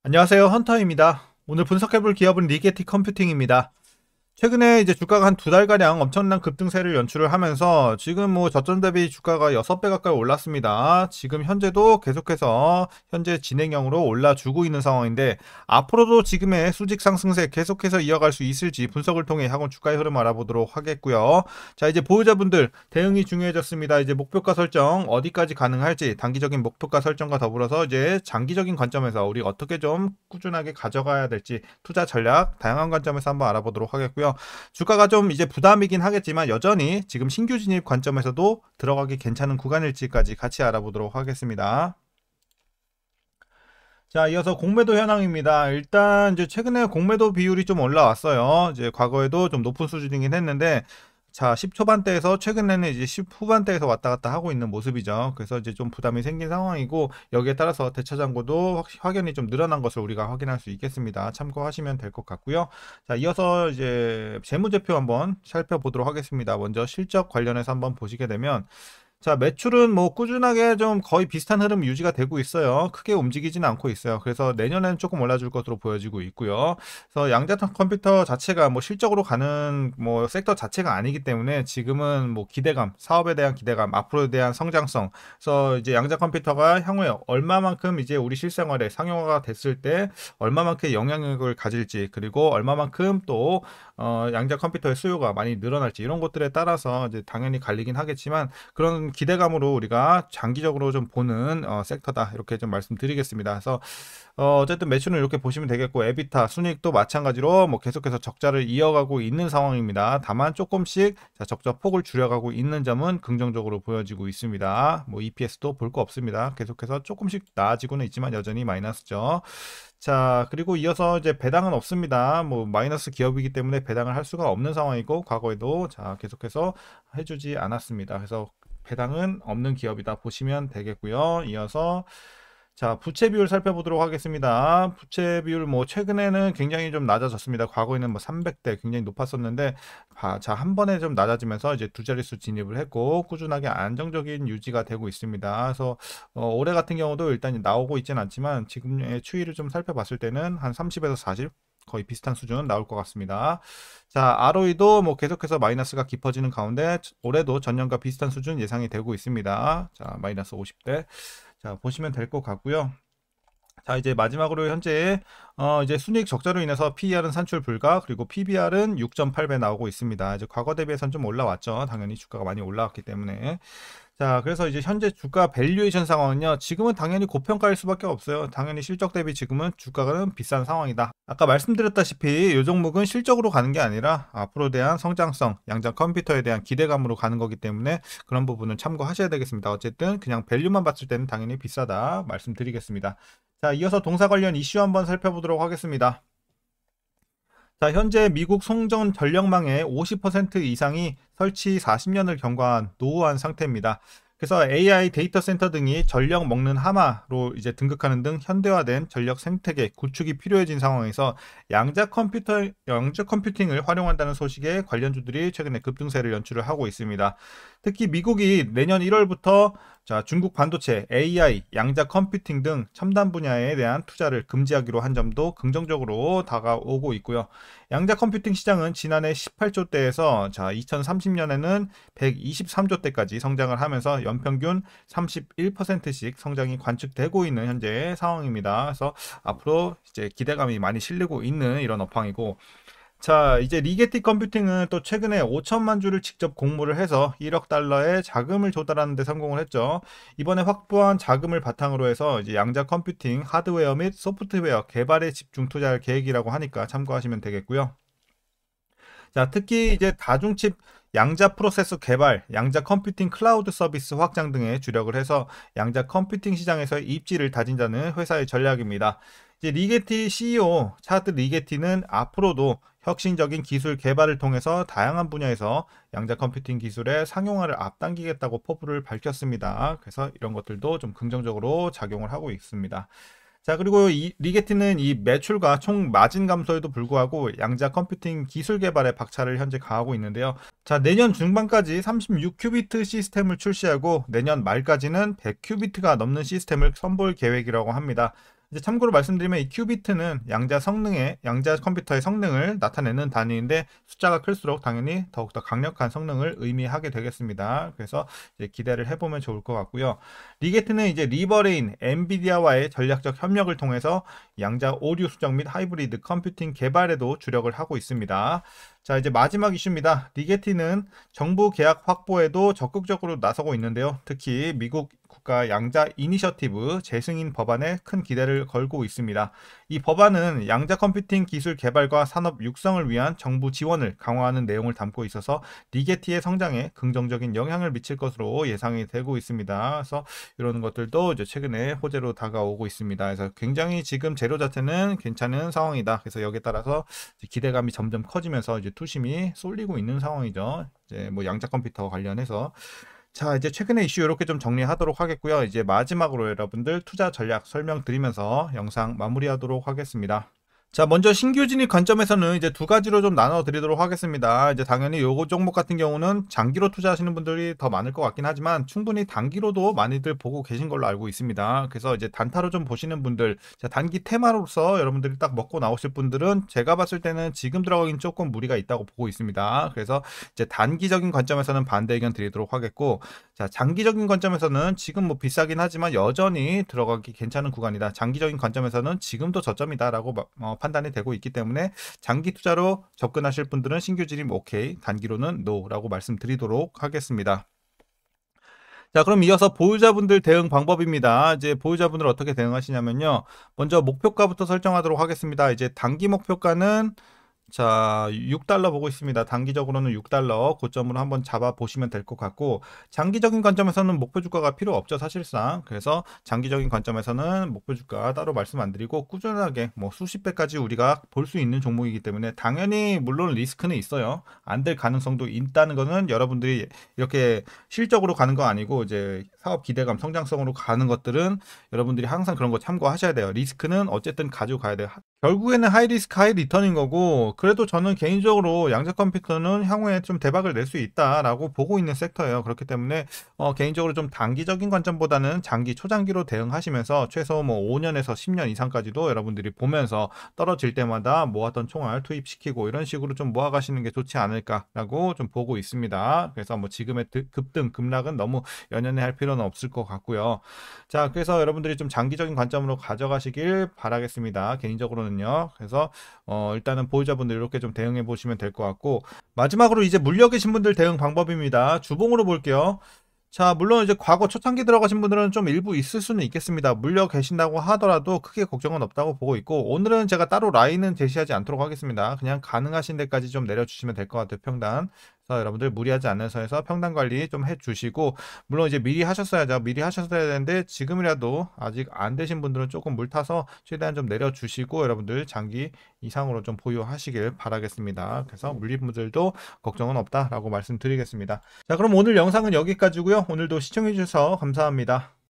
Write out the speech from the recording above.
안녕하세요. 헌터입니다. 오늘 분석해볼 기업은 리게티 컴퓨팅입니다. 최근에 이제 주가가 한 두 달가량 엄청난 급등세를 연출을 하면서 지금 뭐 저점 대비 주가가 6배 가까이 올랐습니다. 지금 현재도 계속해서 현재 진행형으로 올라주고 있는 상황인데 앞으로도 지금의 수직 상승세 계속해서 이어갈 수 있을지 분석을 통해 향후 주가의 흐름 알아보도록 하겠고요. 자, 이제 보유자분들 대응이 중요해졌습니다. 이제 목표가 설정 어디까지 가능할지 단기적인 목표가 설정과 더불어서 이제 장기적인 관점에서 우리 어떻게 좀 꾸준하게 가져가야 될지 투자 전략 다양한 관점에서 한번 알아보도록 하겠고요. 주가가 좀 이제 부담이긴 하겠지만 여전히 지금 신규 진입 관점에서도 들어가기 괜찮은 구간일지까지 같이 알아보도록 하겠습니다. 자, 이어서 공매도 현황입니다. 일단 이제 최근에 공매도 비율이 좀 올라왔어요. 이제 과거에도 좀 높은 수준이긴 했는데 자, 10 초반대에서 최근에는 이제 10 후반대에서 왔다 갔다 하고 있는 모습이죠. 그래서 이제 좀 부담이 생긴 상황이고 여기에 따라서 대차 잔고도 확연히 좀 늘어난 것을 우리가 확인할 수 있겠습니다. 참고하시면 될 것 같고요. 자, 이어서 이제 재무제표 한번 살펴보도록 하겠습니다. 먼저 실적 관련해서 한번 보시게 되면 자, 매출은 뭐 꾸준하게 좀 거의 비슷한 흐름 유지가 되고 있어요. 크게 움직이지는 않고 있어요. 그래서 내년에는 조금 올라줄 것으로 보여지고 있고요. 그래서 양자탄 컴퓨터 자체가 뭐 실적으로 가는 뭐 섹터 자체가 아니기 때문에 지금은 뭐 기대감, 사업에 대한 기대감, 앞으로에 대한 성장성. 그래서 이제 양자 컴퓨터가 향후에 얼마만큼 이제 우리 실생활에 상용화가 됐을 때 얼마만큼 영향력을 가질지 그리고 얼마만큼 또 양자 컴퓨터의 수요가 많이 늘어날지 이런 것들에 따라서 이제 당연히 갈리긴 하겠지만 그런 기대감으로 우리가 장기적으로 좀 보는 섹터다 이렇게 좀 말씀드리겠습니다. 그래서 어쨌든 매출은 이렇게 보시면 되겠고 에비타 순이익도 마찬가지로 뭐 계속해서 적자를 이어가고 있는 상황입니다. 다만 조금씩 적자 폭을 줄여가고 있는 점은 긍정적으로 보여지고 있습니다. 뭐 EPS도 볼 거 없습니다. 계속해서 조금씩 나아지고는 있지만 여전히 마이너스죠. 자, 그리고 이어서 이제 배당은 없습니다. 뭐 마이너스 기업이기 때문에 배당을 할 수가 없는 상황이고 과거에도 자 계속해서 해주지 않았습니다. 그래서 배당은 없는 기업이다 보시면 되겠고요. 이어서 자, 부채 비율 살펴보도록 하겠습니다. 부채 비율 뭐 최근에는 굉장히 좀 낮아졌습니다. 과거에는 뭐 300대 굉장히 높았었는데 자, 한 번에 좀 낮아지면서 이제 두 자릿수 진입을 했고 꾸준하게 안정적인 유지가 되고 있습니다. 그래서 올해 같은 경우도 일단 나오고 있지는 않지만 지금의 추이를 좀 살펴봤을 때는 한 30에서 40 거의 비슷한 수준 나올 것 같습니다. 자, ROE도 뭐 계속해서 마이너스가 깊어지는 가운데 올해도 전년과 비슷한 수준 예상이 되고 있습니다. 자, 마이너스 50대. 자, 보시면 될 것 같고요. 자, 이제 마지막으로 현재 이제 순이익 적자로 인해서 PER은 산출 불가 그리고 PBR은 6.8배 나오고 있습니다. 이제 과거 대비해서는 좀 올라왔죠. 당연히 주가가 많이 올라왔기 때문에. 자, 그래서 이제 현재 주가 밸류에이션 상황은요. 지금은 당연히 고평가일 수밖에 없어요. 당연히 실적 대비 지금은 주가는 비싼 상황이다. 아까 말씀드렸다시피 이 종목은 실적으로 가는 게 아니라 앞으로 대한 성장성, 양자 컴퓨터에 대한 기대감으로 가는 거기 때문에 그런 부분은 참고하셔야 되겠습니다. 어쨌든 그냥 밸류만 봤을 때는 당연히 비싸다 말씀드리겠습니다. 자, 이어서 동사 관련 이슈 한번 살펴보도록 하겠습니다. 자, 현재 미국 송전 전력망의 50% 이상이 설치 40년을 경과한 노후한 상태입니다. 그래서 AI 데이터 센터 등이 전력 먹는 하마로 이제 등극하는 등 현대화된 전력 생태계 구축이 필요해진 상황에서 양자 컴퓨팅을 활용한다는 소식에 관련주들이 최근에 급등세를 연출을 하고 있습니다. 특히 미국이 내년 1월부터 자, 중국 반도체, AI, 양자 컴퓨팅 등 첨단 분야에 대한 투자를 금지하기로 한 점도 긍정적으로 다가오고 있고요. 양자 컴퓨팅 시장은 지난해 18조대에서 자, 2030년에는 123조대까지 성장을 하면서 연평균 31%씩 성장이 관측되고 있는 현재 상황입니다. 그래서 앞으로 이제 기대감이 많이 실리고 있는 이런 업황이고 자, 이제 리게티 컴퓨팅은 또 최근에 5천만 주를 직접 공모를 해서 1억 달러의 자금을 조달하는 데 성공을 했죠. 이번에 확보한 자금을 바탕으로 해서 이제 양자 컴퓨팅 하드웨어 및 소프트웨어 개발에 집중 투자할 계획이라고 하니까 참고하시면 되겠고요. 자, 특히 이제 다중칩 양자 프로세서 개발, 양자 컴퓨팅 클라우드 서비스 확장 등에 주력을 해서 양자 컴퓨팅 시장에서의 입지를 다진다는 회사의 전략입니다. 이제 리게티 CEO 차드 리게티는 앞으로도 혁신적인 기술 개발을 통해서 다양한 분야에서 양자 컴퓨팅 기술의 상용화를 앞당기겠다고 포부를 밝혔습니다. 그래서 이런 것들도 좀 긍정적으로 작용을 하고 있습니다. 자, 그리고 이 리게티는 이 매출과 총 마진 감소에도 불구하고 양자 컴퓨팅 기술 개발에 박차를 현재 가하고 있는데요. 자, 내년 중반까지 36큐비트 시스템을 출시하고 내년 말까지는 100큐비트가 넘는 시스템을 선보일 계획이라고 합니다. 이제 참고로 말씀드리면 이 큐비트는 양자 컴퓨터의 성능을 나타내는 단위인데 숫자가 클수록 당연히 더욱더 강력한 성능을 의미하게 되겠습니다. 그래서 이제 기대를 해보면 좋을 것 같고요. 리게트는 이제 리버레인, 엔비디아와의 전략적 협력을 통해서 양자 오류 수정 및 하이브리드 컴퓨팅 개발에도 주력을 하고 있습니다. 자, 이제 마지막 이슈입니다. 리게티는 정부 계약 확보에도 적극적으로 나서고 있는데요. 특히 미국 국가 양자 이니셔티브 재승인 법안에 큰 기대를 걸고 있습니다. 이 법안은 양자 컴퓨팅 기술 개발과 산업 육성을 위한 정부 지원을 강화하는 내용을 담고 있어서 리게티의 성장에 긍정적인 영향을 미칠 것으로 예상이 되고 있습니다. 그래서 이런 것들도 이제 최근에 호재로 다가오고 있습니다. 그래서 굉장히 지금 재료 자체는 괜찮은 상황이다. 그래서 여기에 따라서 기대감이 점점 커지면서 이제 투심이 쏠리고 있는 상황이죠. 이제 뭐 양자 컴퓨터 관련해서. 자, 이제 최근의 이슈 이렇게 좀 정리하도록 하겠고요. 이제 마지막으로 여러분들 투자 전략 설명드리면서 영상 마무리하도록 하겠습니다. 자, 먼저 신규 진입 관점에서는 이제 두 가지로 좀 나눠 드리도록 하겠습니다. 이제 당연히 요거 종목 같은 경우는 장기로 투자하시는 분들이 더 많을 것 같긴 하지만 충분히 단기로도 많이들 보고 계신 걸로 알고 있습니다. 그래서 이제 단타로 좀 보시는 분들, 자, 단기 테마로서 여러분들이 딱 먹고 나오실 분들은 제가 봤을 때는 지금 들어가긴 조금 무리가 있다고 보고 있습니다. 그래서 이제 단기적인 관점에서는 반대 의견 드리도록 하겠고, 자, 장기적인 관점에서는 지금 뭐 비싸긴 하지만 여전히 들어가기 괜찮은 구간이다. 장기적인 관점에서는 지금도 저점이다라고 판단이 되고 있기 때문에 장기 투자로 접근하실 분들은 신규 진입 오케이, 단기로는 노라고 말씀드리도록 하겠습니다. 자, 그럼 이어서 보유자분들 대응 방법입니다. 이제 보유자분들 어떻게 대응하시냐면요. 먼저 목표가부터 설정하도록 하겠습니다. 이제 단기 목표가는 자, 6달러 보고 있습니다. 단기적으로는 6달러 고점으로 한번 잡아보시면 될 것 같고, 장기적인 관점에서는 목표 주가가 필요 없죠, 사실상. 그래서 장기적인 관점에서는 목표 주가 따로 말씀 안 드리고 꾸준하게 뭐 수십 배까지 우리가 볼 수 있는 종목이기 때문에 당연히 물론 리스크는 있어요. 안 될 가능성도 있다는 거는 여러분들이 이렇게 실적으로 가는 거 아니고 이제 사업 기대감, 성장성으로 가는 것들은 여러분들이 항상 그런 거 참고하셔야 돼요. 리스크는 어쨌든 가지고 가야 돼요. 결국에는 하이 리스크 하이 리턴인 거고, 그래도 저는 개인적으로 양자 컴퓨터는 향후에 좀 대박을 낼 수 있다라고 보고 있는 섹터예요. 그렇기 때문에 개인적으로 좀 단기적인 관점보다는 장기 초장기로 대응하시면서 최소 뭐 5년에서 10년 이상까지도 여러분들이 보면서 떨어질 때마다 모았던 총알 투입시키고 이런 식으로 좀 모아가시는 게 좋지 않을까라고 좀 보고 있습니다. 그래서 뭐 지금의 급등 급락은 너무 연연해 할 필요는 없을 것 같고요. 자, 그래서 여러분들이 좀 장기적인 관점으로 가져가시길 바라겠습니다. 개인적으로는요. 그래서 일단은 보유자분들 이렇게 좀 대응해 보시면 될 것 같고, 마지막으로 이제 물려 계신 분들 대응 방법입니다. 주봉으로 볼게요. 자, 물론 이제 과거 초창기 들어가신 분들은 좀 일부 있을 수는 있겠습니다. 물려 계신다고 하더라도 크게 걱정은 없다고 보고 있고, 오늘은 제가 따로 라인은 제시하지 않도록 하겠습니다. 그냥 가능하신 데까지 좀 내려주시면 될 것 같아요, 평단. 그래서 여러분들 무리하지 않는 선에서 평단 관리 좀 해주시고, 물론 이제 미리 하셨어야죠. 미리 하셨어야 되는데 지금이라도 아직 안 되신 분들은 조금 물 타서 최대한 좀 내려주시고 여러분들 장기 이상으로 좀 보유하시길 바라겠습니다. 그래서 물린 분들도 걱정은 없다라고 말씀드리겠습니다. 자, 그럼 오늘 영상은 여기까지고요. 오늘도 시청해 주셔서 감사합니다.